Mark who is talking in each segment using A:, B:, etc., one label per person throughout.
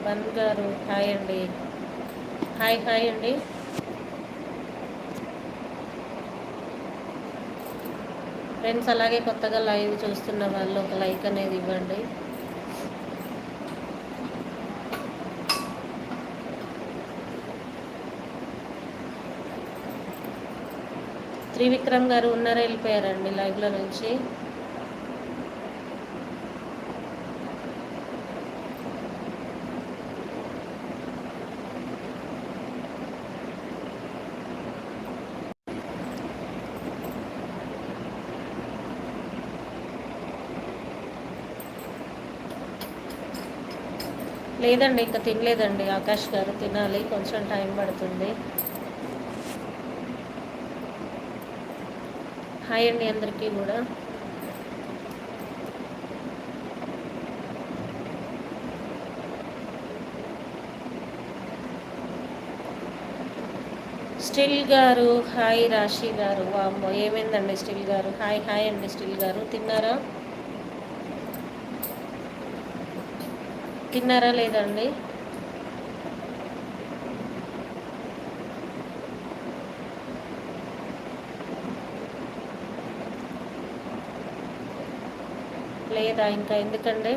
A: One గారు hi అండి. Hi hi అండి. ఫ్రెండ్స్ అలాగే కొత్తగా లైవ్ చూస్తున్న వాళ్ళు ఒక లైక్ అనేది ఇవ్వండి. త్రివిక్రమ్ గారు ఉన్నారా, వెళ్ళిపోయారండి లైవ్లో నుంచి? లేదండి, ఇంకా తినలేదండి ఆకాష్ గారు, తినాలి, కొంచెం టైం పడుతుంది. హాయ్ అండి అందరికీ కూడా. స్టిల్ గారు హాయ్, రాశి గారు వామ్మో ఏమైందండి స్టిల్ గారు? హాయ్ హాయ్ అండి స్టిల్ గారు. తిన్నారా లేదండి? లేదా ఇంకా ఎందుకండి?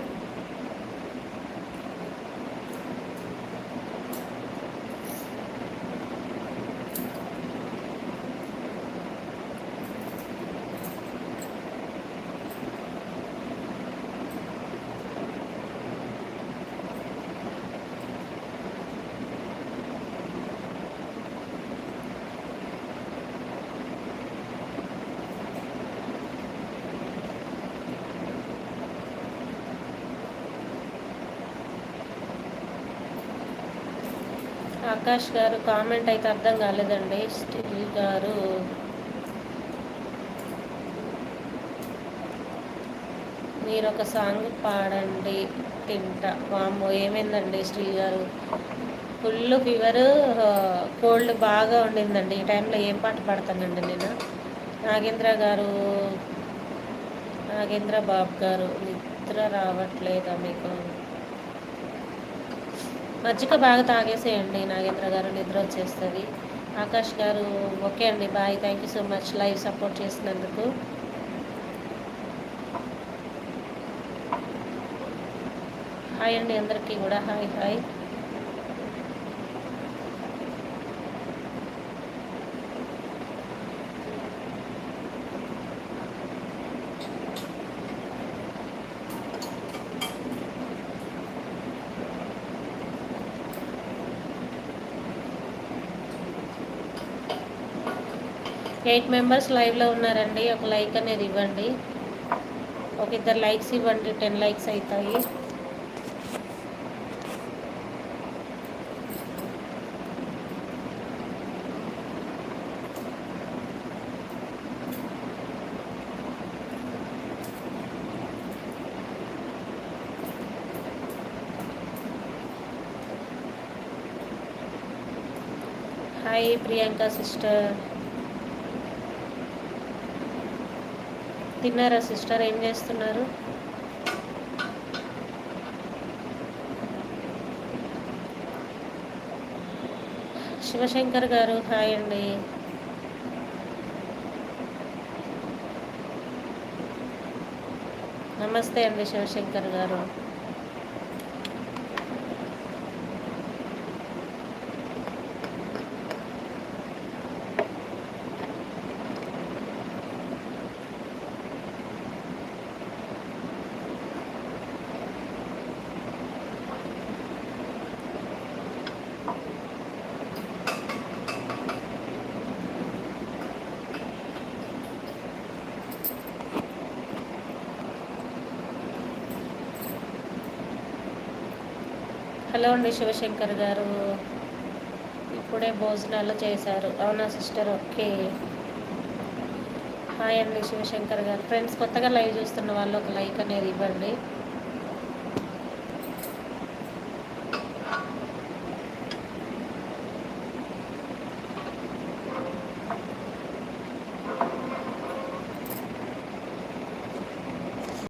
A: ఆకాష్ గారు కామెంట్ అయితే అర్థం కాలేదండి. స్టిల్ గారు మీరు ఒక సాంగ్ పాడండి తింటా. వామ్మో ఏమైందండి స్టిల్ గారు? ఫుల్ ఫీవర్, కోల్డ్ బాగా ఉండిందండి. ఈ టైంలో ఏం పాట పాడతానండి నేను? నాగేంద్ర బాబు గారు నిద్ర రావట్లేదా మీకు? మజ్జిగ బాగా తాగేసేయండి నాగేంద్ర గారు, నిద్ర వచ్చేస్తుంది. ఆకాష్ గారు ఓకే అండి, bye, thank you so much live support చేసినందుకు. హాయ్ అండి అందరికీ కూడా, హాయ్ హాయ్. ఎయిట్ మెంబర్స్ లైవ్లో ఉన్నారండి, ఒక లైక్ అనేది ఇవ్వండి. ఒక ఇద్దరు లైక్స్ ఇవ్వండి, 10 లైక్స్ అవుతాయి. Hi Priyanka sister. తిన్నారా సిస్టర్? ఏం చేస్తున్నారు? శివశంకర్ గారు హాయ్ అండి. నమస్తే అండి శివశంకర్ గారు. హలో అండి శివశంకర్ గారు, ఇప్పుడే భోజనాలు చేశారు అవునా సిస్టర్? ఓకే, హాయ్ అండి శివశంకర్ గారు. ఫ్రెండ్స్ కొత్తగా లైవ్ చూస్తున్న వాళ్ళు ఒక లైక్ అనేది ఇవ్వండి.